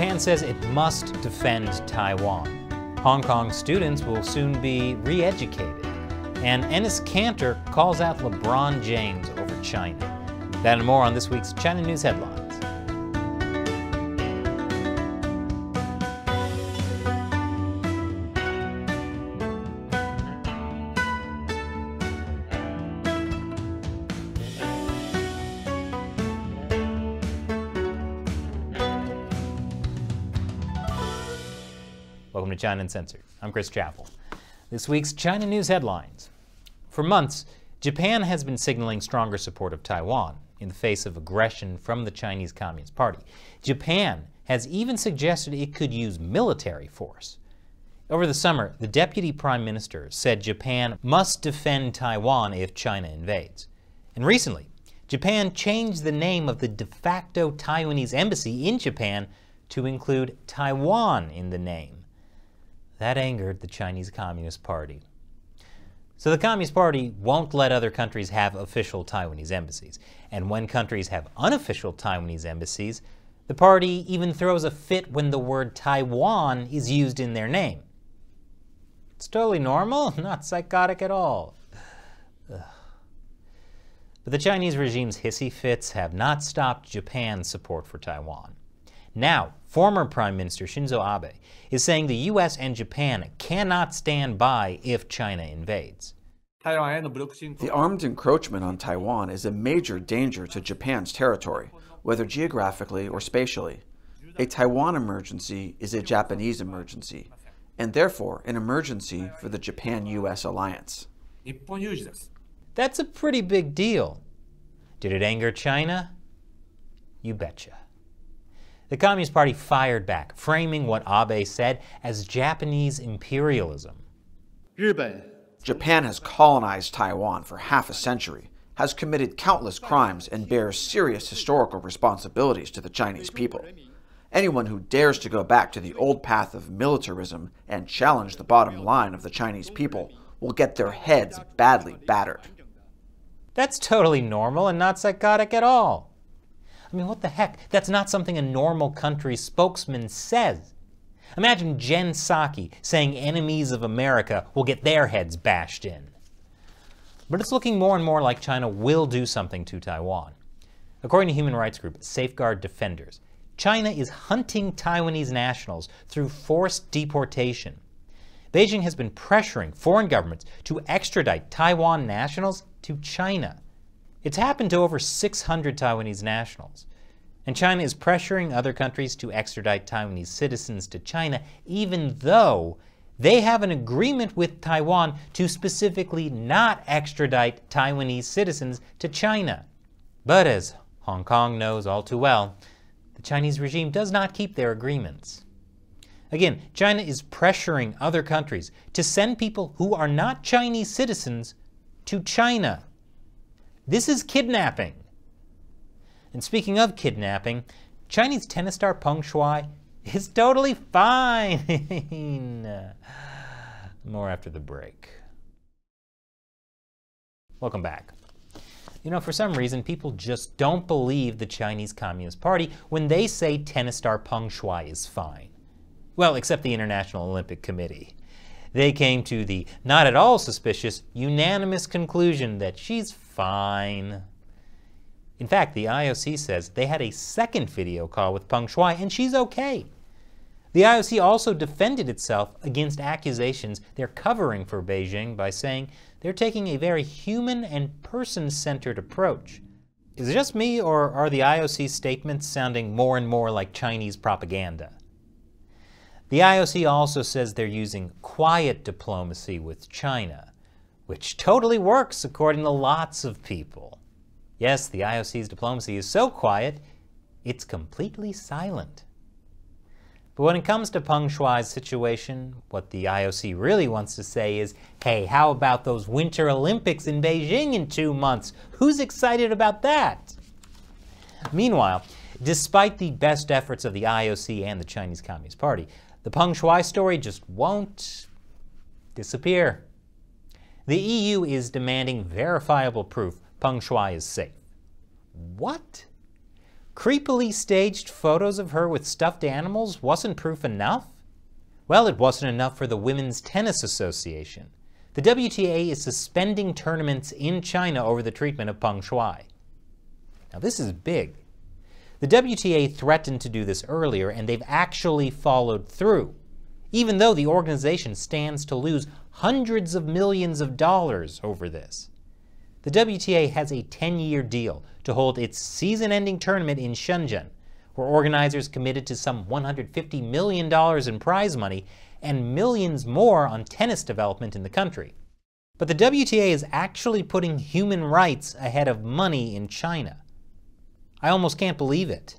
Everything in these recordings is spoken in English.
Japan says it must defend Taiwan. Hong Kong students will soon be re-educated. And Enes Kanter calls out LeBron James over China. That and more on this week's China News Headlines. Welcome to China Uncensored. I'm Chris Chappell. This week's China News Headlines. For months, Japan has been signaling stronger support of Taiwan in the face of aggression from the Chinese Communist Party. Japan has even suggested it could use military force. Over the summer, the Deputy Prime Minister said Japan must defend Taiwan if China invades. And recently, Japan changed the name of the de facto Taiwanese embassy in Japan to include Taiwan in the name. That angered the Chinese Communist Party. So the Communist Party won't let other countries have official Taiwanese embassies. And when countries have unofficial Taiwanese embassies, the party even throws a fit when the word Taiwan is used in their name. It's totally normal, not psychotic at all. Ugh. But the Chinese regime's hissy fits have not stopped Japan's support for Taiwan. Now, former Prime Minister Shinzo Abe is saying the U.S. and Japan cannot stand by if China invades. The armed encroachment on Taiwan is a major danger to Japan's territory, whether geographically or spatially. A Taiwan emergency is a Japanese emergency, and therefore an emergency for the Japan-U.S. alliance. That's a pretty big deal. Did it anger China? You betcha. The Communist Party fired back, framing what Abe said as Japanese imperialism. Japan has colonized Taiwan for half a century, has committed countless crimes, and bears serious historical responsibilities to the Chinese people. Anyone who dares to go back to the old path of militarism and challenge the bottom line of the Chinese people will get their heads badly battered. That's totally normal and not psychotic at all. I mean, what the heck? That's not something a normal country spokesman says. Imagine Jen Psaki saying enemies of America will get their heads bashed in. But it's looking more and more like China will do something to Taiwan. According to human rights group Safeguard Defenders, China is hunting Taiwanese nationals through forced deportation. Beijing has been pressuring foreign governments to extradite Taiwan nationals to China. It's happened to over 600 Taiwanese nationals. And China is pressuring other countries to extradite Taiwanese citizens to China, even though they have an agreement with Taiwan to specifically not extradite Taiwanese citizens to China. But as Hong Kong knows all too well, the Chinese regime does not keep their agreements. Again, China is pressuring other countries to send people who are not Chinese citizens to China. This is kidnapping. And speaking of kidnapping, Chinese tennis star Peng Shuai is totally fine. More after the break. Welcome back. You know, for some reason, people just don't believe the Chinese Communist Party when they say tennis star Peng Shuai is fine. Well, except the International Olympic Committee. They came to the not at all suspicious, unanimous conclusion that she's fine. In fact, the IOC says they had a second video call with Peng Shuai and she's okay. The IOC also defended itself against accusations they're covering for Beijing by saying they're taking a very human and person-centered approach. Is it just me, or are the IOC statements sounding more and more like Chinese propaganda? The IOC also says they're using quiet diplomacy with China, which totally works according to lots of people. Yes, the IOC's diplomacy is so quiet, it's completely silent. But when it comes to Peng Shuai's situation, what the IOC really wants to say is, hey, how about those Winter Olympics in Beijing in 2 months? Who's excited about that? Meanwhile, despite the best efforts of the IOC and the Chinese Communist Party, the Peng Shuai story just won't disappear. The EU is demanding verifiable proof Peng Shuai is safe. What? Creepily staged photos of her with stuffed animals wasn't proof enough? Well, it wasn't enough for the Women's Tennis Association. The WTA is suspending tournaments in China over the treatment of Peng Shuai. Now this is big. The WTA threatened to do this earlier, and they've actually followed through, even though the organization stands to lose hundreds of millions of dollars over this. The WTA has a 10-year deal to hold its season-ending tournament in Shenzhen, where organizers committed to some $150 million in prize money and millions more on tennis development in the country. But the WTA is actually putting human rights ahead of money in China. I almost can't believe it,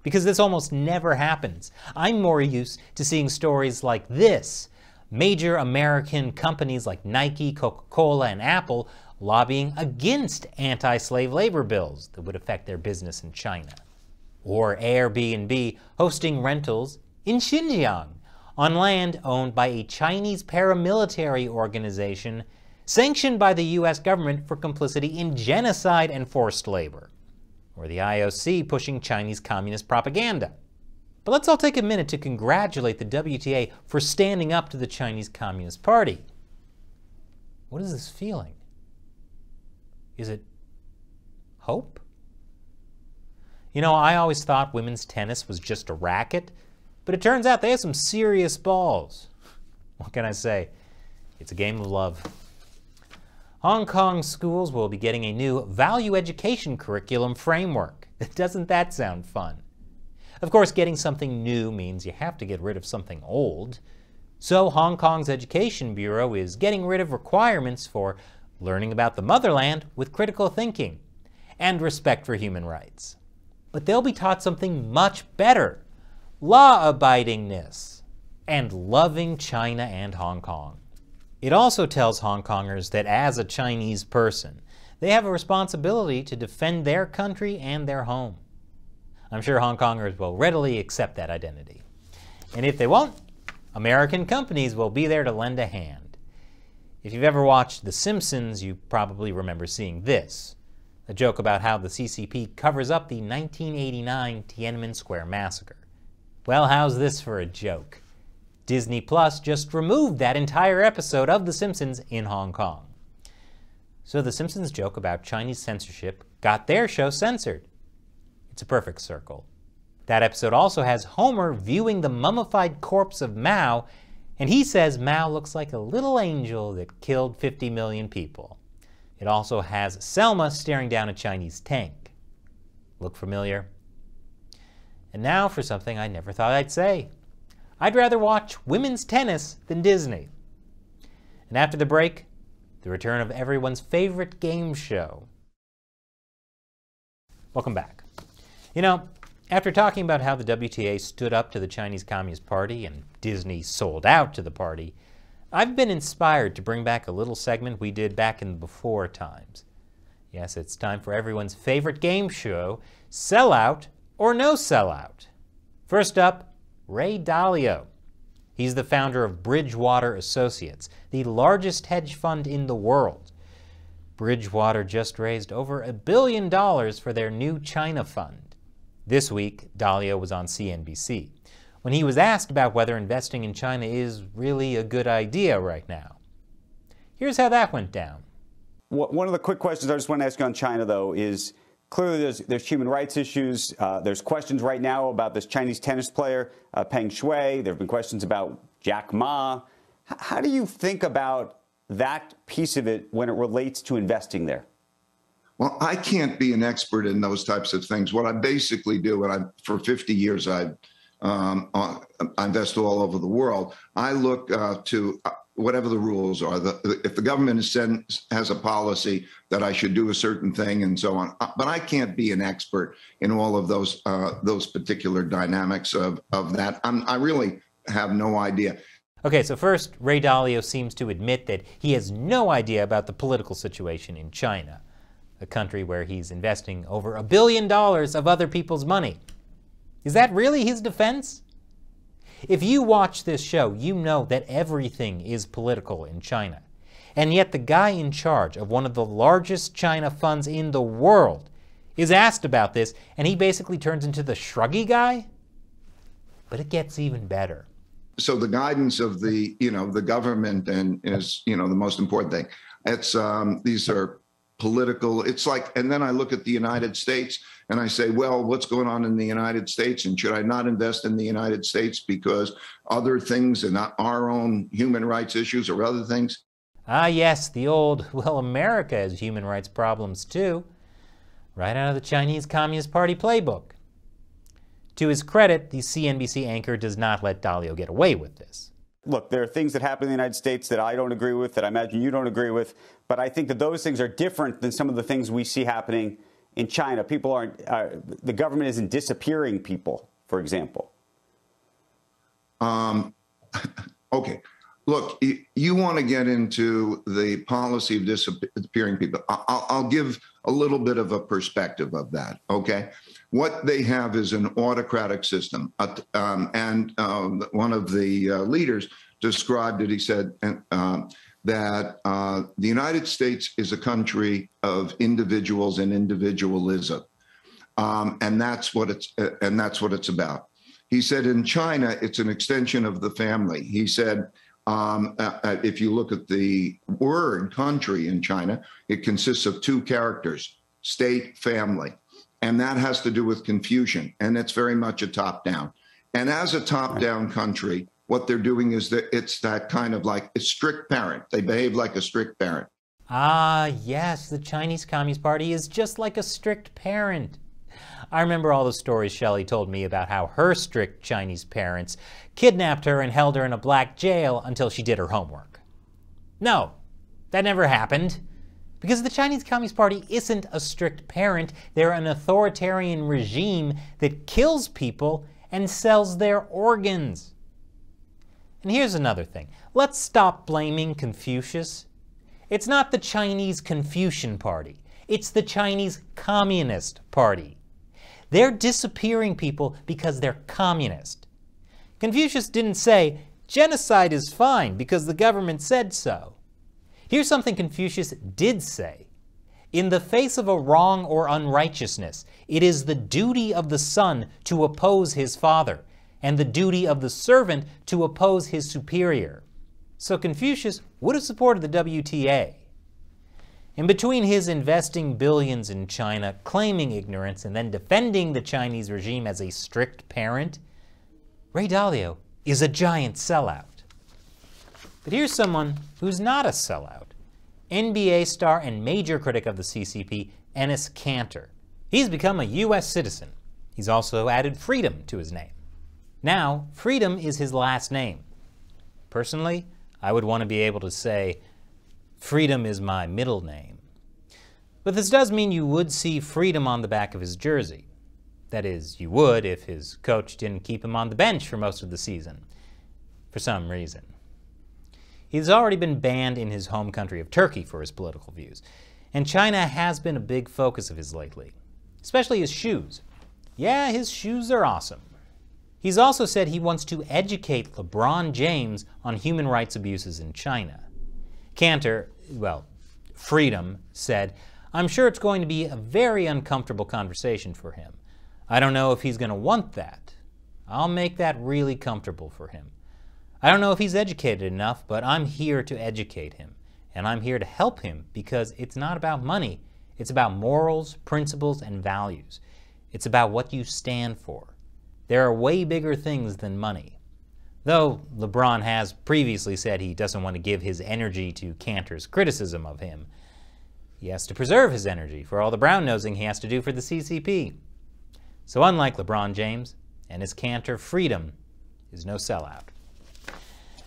because this almost never happens. I'm more used to seeing stories like this: major American companies like Nike, Coca-Cola, and Apple lobbying against anti-slave labor bills that would affect their business in China. Or Airbnb hosting rentals in Xinjiang on land owned by a Chinese paramilitary organization sanctioned by the US government for complicity in genocide and forced labor. Or the IOC pushing Chinese communist propaganda. But let's all take a minute to congratulate the WTA for standing up to the Chinese Communist Party. What is this feeling? Is it hope? You know, I always thought women's tennis was just a racket, but it turns out they have some serious balls. What can I say? It's a game of love. Hong Kong schools will be getting a new value education curriculum framework. Doesn't that sound fun? Of course, getting something new means you have to get rid of something old. So Hong Kong's Education Bureau is getting rid of requirements for learning about the motherland with critical thinking and respect for human rights. But they'll be taught something much better: law-abidingness and loving China and Hong Kong. It also tells Hong Kongers that as a Chinese person, they have a responsibility to defend their country and their home. I'm sure Hong Kongers will readily accept that identity. And if they won't, American companies will be there to lend a hand. If you've ever watched The Simpsons, you probably remember seeing this: a joke about how the CCP covers up the 1989 Tiananmen Square massacre. Well, how's this for a joke? Disney Plus just removed that entire episode of The Simpsons in Hong Kong. So The Simpsons joke about Chinese censorship got their show censored. It's a perfect circle. That episode also has Homer viewing the mummified corpse of Mao, and he says Mao looks like a little angel that killed 50 million people. It also has Selma staring down a Chinese tank. Look familiar? And now for something I never thought I'd say. I'd rather watch women's tennis than Disney. And after the break, the return of everyone's favorite game show. Welcome back. You know, after talking about how the WTA stood up to the Chinese Communist Party and Disney sold out to the party, I've been inspired to bring back a little segment we did back in the before times. Yes, it's time for everyone's favorite game show, Sellout or No Sellout. First up, Ray Dalio. He's the founder of Bridgewater Associates, the largest hedge fund in the world. Bridgewater just raised over $1 billion for their new China fund. This week, Dalio was on CNBC when he was asked about whether investing in China is really a good idea right now. Here's how that went down. One of the quick questions I just want to ask you on China, though, is clearly there's human rights issues. There's questions right now about this Chinese tennis player, Peng Shuai. There have been questions about Jack Ma. How do you think about that piece of it when it relates to investing there? Well, I can't be an expert in those types of things. What I basically do, and for 50 years I invest all over the world, I look to whatever the rules are. If the government has a policy that I should do a certain thing and so on, but I can't be an expert in all of those particular dynamics of that. I really have no idea. Okay, so first, Ray Dalio seems to admit that he has no idea about the political situation in China, a country where he's investing over $1 billion of other people's money. Is that really his defense? If you watch this show, you know that everything is political in China. And yet the guy in charge of one of the largest China funds in the world is asked about this, and he basically turns into the shruggy guy. But it gets even better. So the guidance of the government is the most important thing. It's these are political. It's like, and then I look at the United States and I say, well, what's going on in the United States, and should I not invest in the United States because other things and not our own human rights issues or other things? Ah, yes, the old, well, America has human rights problems too. Right out of the Chinese Communist Party playbook. To his credit, the CNBC anchor does not let Dalio get away with this. Look, there are things that happen in the United States that I don't agree with, that I imagine you don't agree with, but I think that those things are different than some of the things we see happening in China. People aren't, the government isn't disappearing people, for example. Okay. Look, you want to get into the policy of disappearing people. I'll give a little bit of a perspective of that, okay? What they have is an autocratic system. And one of the leaders described it. He said that the United States is a country of individuals and individualism. And that's what it's about. He said in China, it's an extension of the family. He said, if you look at the word country in China, it consists of two characters, state, family. And that has to do with Confucian. And it's very much a top-down. And as a top-down country, what they're doing is that it's that kind of like a strict parent. They behave like a strict parent. Ah, yes, the Chinese Communist Party is just like a strict parent. I remember all the stories Shelley told me about how her strict Chinese parents kidnapped her and held her in a black jail until she did her homework. No, that never happened. Because the Chinese Communist Party isn't a strict parent, they're an authoritarian regime that kills people and sells their organs. And here's another thing. Let's stop blaming Confucius. It's not the Chinese Confucian Party. It's the Chinese Communist Party. They're disappearing people because they're communist. Confucius didn't say, genocide is fine because the government said so. Here's something Confucius did say. In the face of a wrong or unrighteousness, it is the duty of the son to oppose his father, and the duty of the servant to oppose his superior. So Confucius would have supported the WTA. In between his investing billions in China, claiming ignorance, and then defending the Chinese regime as a strict parent, Ray Dalio is a giant sellout. But here's someone who's not a sellout. NBA star and major critic of the CCP, Enes Kanter. He's become a U.S. citizen. He's also added freedom to his name. Now, freedom is his last name. Personally, I would want to be able to say, freedom is my middle name. But this does mean you would see freedom on the back of his jersey. That is, you would if his coach didn't keep him on the bench for most of the season, for some reason. He's already been banned in his home country of Turkey for his political views, and China has been a big focus of his lately, especially his shoes. Yeah, his shoes are awesome. He's also said he wants to educate LeBron James on human rights abuses in China. Kanter, well, Freedom, said, I'm sure it's going to be a very uncomfortable conversation for him. I don't know if he's going to want that. I'll make that really comfortable for him. I don't know if he's educated enough, but I'm here to educate him. And I'm here to help him because it's not about money. It's about morals, principles, and values. It's about what you stand for. There are way bigger things than money. Though LeBron has previously said he doesn't want to give his energy to Kanter's criticism of him. He has to preserve his energy for all the brown-nosing he has to do for the CCP. So unlike LeBron James, Enes Kanter, freedom is no sellout.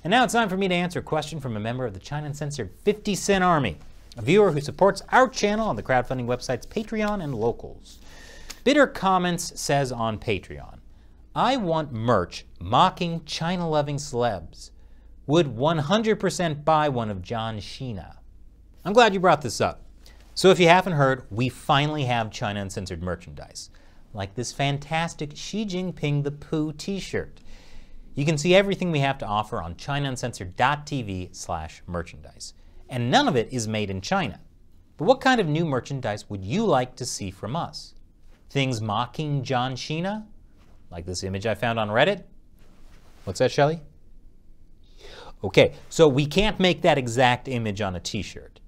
And now it's time for me to answer a question from a member of the China Uncensored 50 Cent Army, a viewer who supports our channel on the crowdfunding websites Patreon and Locals. Bitter Comments says on Patreon, I want merch mocking China-loving celebs. Would 100% buy one of John Cena. I'm glad you brought this up. So if you haven't heard, we finally have China Uncensored merchandise, like this fantastic Xi Jinping the Pooh t-shirt. You can see everything we have to offer on ChinaUncensored.tv/merchandise. And none of it is made in China. But what kind of new merchandise would you like to see from us? Things mocking John Cena? Like this image I found on Reddit? What's that, Shelley? Okay, so we can't make that exact image on a t-shirt.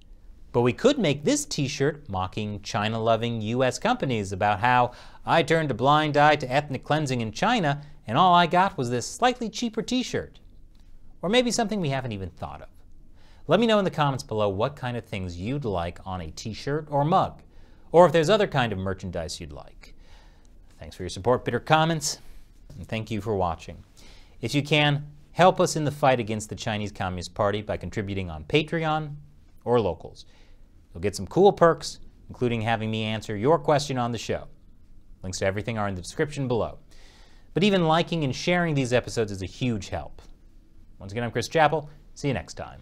But we could make this t-shirt mocking China-loving U.S. companies about how I turned a blind eye to ethnic cleansing in China and all I got was this slightly cheaper t-shirt. Or maybe something we haven't even thought of. Let me know in the comments below what kind of things you'd like on a t-shirt or mug, or if there's other kind of merchandise you'd like. Thanks for your support, Bitter Comments, and thank you for watching. If you can, help us in the fight against the Chinese Communist Party by contributing on Patreon or Locals. You'll get some cool perks, including having me answer your question on the show. Links to everything are in the description below. But even liking and sharing these episodes is a huge help. Once again, I'm Chris Chappell. See you next time.